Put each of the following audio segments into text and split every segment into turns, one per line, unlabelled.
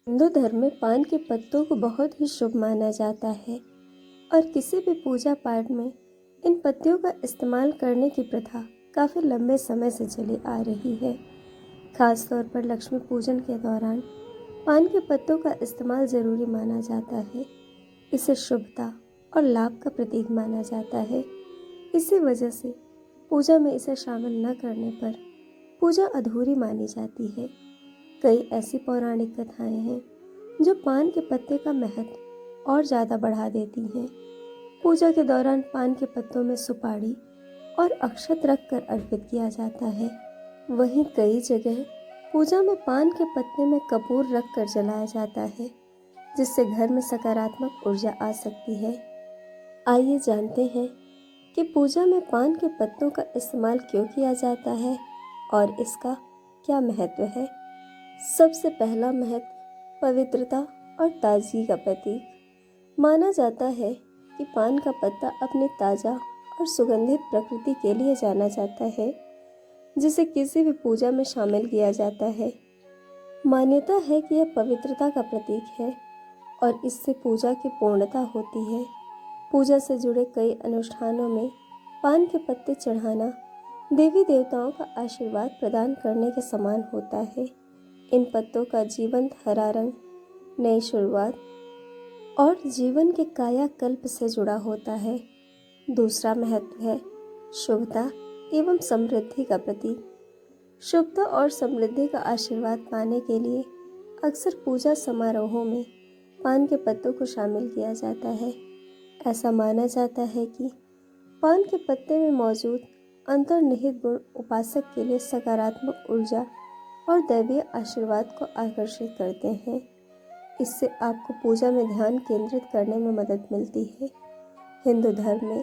हिंदू धर्म में पान के पत्तों को बहुत ही शुभ माना जाता है और किसी भी पूजा पाठ में इन पत्तियों का इस्तेमाल करने की प्रथा काफ़ी लंबे समय से चली आ रही है। खास तौर पर लक्ष्मी पूजन के दौरान पान के पत्तों का इस्तेमाल ज़रूरी माना जाता है। इसे शुभता और लाभ का प्रतीक माना जाता है। इसी वजह से पूजा में इसे शामिल न करने पर पूजा अधूरी मानी जाती है। कई ऐसी पौराणिक कथाएं हैं जो पान के पत्ते का महत्व और ज़्यादा बढ़ा देती हैं। पूजा के दौरान पान के पत्तों में सुपारी और अक्षत रखकर अर्पित किया जाता है। वहीं कई जगह पूजा में पान के पत्ते में कपूर रखकर जलाया जाता है, जिससे घर में सकारात्मक ऊर्जा आ सकती है। आइए जानते हैं कि पूजा में पान के पत्तों का इस्तेमाल क्यों किया जाता है और इसका क्या महत्व है। सबसे पहला महत्व पवित्रता और ताजगी का प्रतीक माना जाता है कि पान का पत्ता अपनी ताज़ा और सुगंधित प्रकृति के लिए जाना जाता है, जिसे किसी भी पूजा में शामिल किया जाता है। मान्यता है कि यह पवित्रता का प्रतीक है और इससे पूजा की पूर्णता होती है। पूजा से जुड़े कई अनुष्ठानों में पान के पत्ते चढ़ाना देवी देवताओं का आशीर्वाद प्रदान करने के समान होता है। इन पत्तों का जीवंत हरा रंग नई शुरुआत और जीवन के कायाकल्प से जुड़ा होता है। दूसरा महत्व है शुभता एवं समृद्धि का प्रतीक। शुभता और समृद्धि का आशीर्वाद पाने के लिए अक्सर पूजा समारोहों में पान के पत्तों को शामिल किया जाता है। ऐसा माना जाता है कि पान के पत्ते में मौजूद अंतर्निहित गुण उपासक के लिए सकारात्मक ऊर्जा और दैवीय आशीर्वाद को आकर्षित करते हैं। इससे आपको पूजा में ध्यान केंद्रित करने में मदद मिलती है। हिंदू धर्म में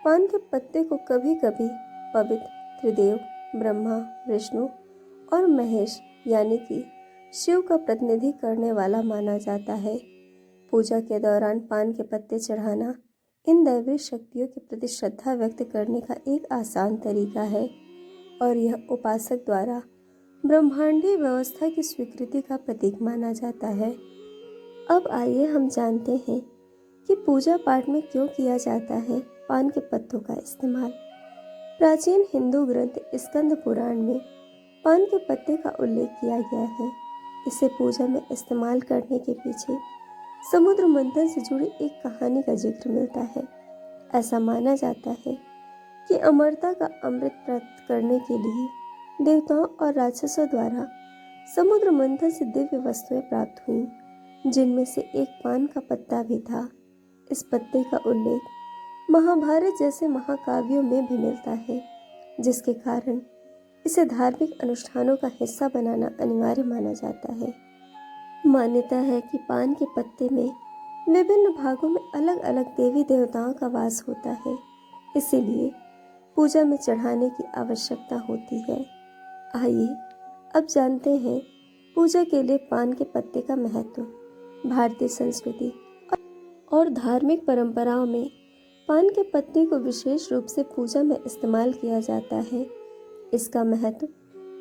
पान के पत्ते को कभी कभी पवित्र त्रिदेव ब्रह्मा, विष्णु और महेश यानी कि शिव का प्रतिनिधि करने वाला माना जाता है। पूजा के दौरान पान के पत्ते चढ़ाना इन दैवीय शक्तियों के प्रति श्रद्धा व्यक्त करने का एक आसान तरीका है और यह उपासक द्वारा ब्रह्मांडीय व्यवस्था की स्वीकृति का प्रतीक माना जाता है। अब आइए हम जानते हैं कि पूजा पाठ में क्यों किया जाता है पान के पत्तों का इस्तेमाल। प्राचीन हिंदू ग्रंथ स्कंद पुराण में पान के पत्ते का उल्लेख किया गया है। इसे पूजा में इस्तेमाल करने के पीछे समुद्र मंथन से जुड़ी एक कहानी का जिक्र मिलता है। ऐसा माना जाता है कि अमरता का अमृत प्राप्त करने के लिए देवताओं और राक्षसों द्वारा समुद्र मंथन से दिव्य वस्तुएं प्राप्त हुईं, जिनमें से एक पान का पत्ता भी था। इस पत्ते का उल्लेख महाभारत जैसे महाकाव्यों में भी मिलता है, जिसके कारण इसे धार्मिक अनुष्ठानों का हिस्सा बनाना अनिवार्य माना जाता है। मान्यता है कि पान के पत्ते में विभिन्न भागों में अलग अलग देवी देवताओं का वास होता है, इसीलिए पूजा में चढ़ाने की आवश्यकता होती है। आइए अब जानते हैं पूजा के लिए पान के पत्ते का महत्व। भारतीय संस्कृति और धार्मिक परंपराओं में पान के पत्ते को विशेष रूप से पूजा में इस्तेमाल किया जाता है। इसका महत्व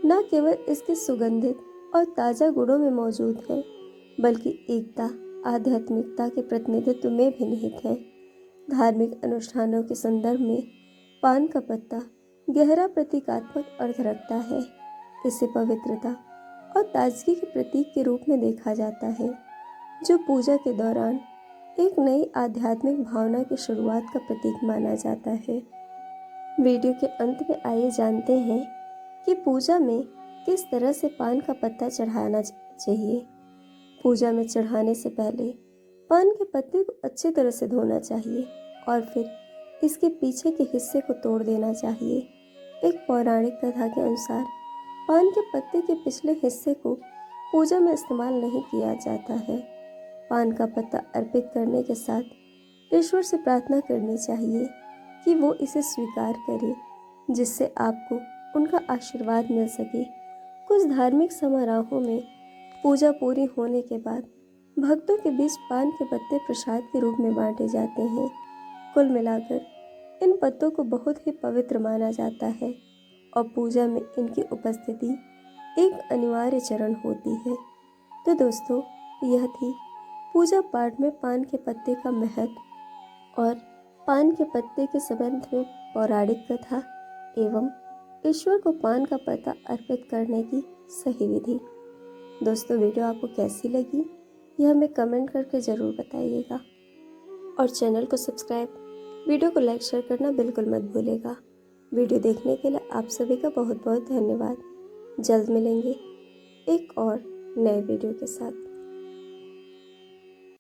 न केवल इसके सुगंधित और ताज़ा गुणों में मौजूद है, बल्कि एकता आध्यात्मिकता के प्रतिनिधित्व में भी निहित है। धार्मिक अनुष्ठानों के संदर्भ में पान का पत्ता गहरा प्रतीकात्मक अर्थ रखता है। इसे पवित्रता और ताजगी के प्रतीक के रूप में देखा जाता है, जो पूजा के दौरान एक नई आध्यात्मिक भावना की शुरुआत का प्रतीक माना जाता है। वीडियो के अंत में आइए जानते हैं कि पूजा में किस तरह से पान का पत्ता चढ़ाना चाहिए। पूजा में चढ़ाने से पहले पान के पत्ते को अच्छी तरह से धोना चाहिए और फिर इसके पीछे के हिस्से को तोड़ देना चाहिए। एक पौराणिक कथा के अनुसार पान के पत्ते के पिछले हिस्से को पूजा में इस्तेमाल नहीं किया जाता है। पान का पत्ता अर्पित करने के साथ ईश्वर से प्रार्थना करनी चाहिए कि वो इसे स्वीकार करे, जिससे आपको उनका आशीर्वाद मिल सके। कुछ धार्मिक समारोहों में पूजा पूरी होने के बाद भक्तों के बीच पान के पत्ते प्रसाद के रूप में बांटे जाते हैं। कुल मिलाकर इन पत्तों को बहुत ही पवित्र माना जाता है और पूजा में इनकी उपस्थिति एक अनिवार्य चरण होती है। तो दोस्तों, यह थी पूजा पाठ में पान के पत्ते का महत्व और पान के पत्ते के संबंध में पौराणिक कथा एवं ईश्वर को पान का पत्ता अर्पित करने की सही विधि। दोस्तों, वीडियो आपको कैसी लगी यह हमें कमेंट करके ज़रूर बताइएगा और चैनल को सब्सक्राइब, वीडियो को लाइक शेयर करना बिल्कुल मत भूलिएगा। वीडियो देखने के लिए आप सभी का बहुत बहुत धन्यवाद। जल्द मिलेंगे एक और नए वीडियो के साथ।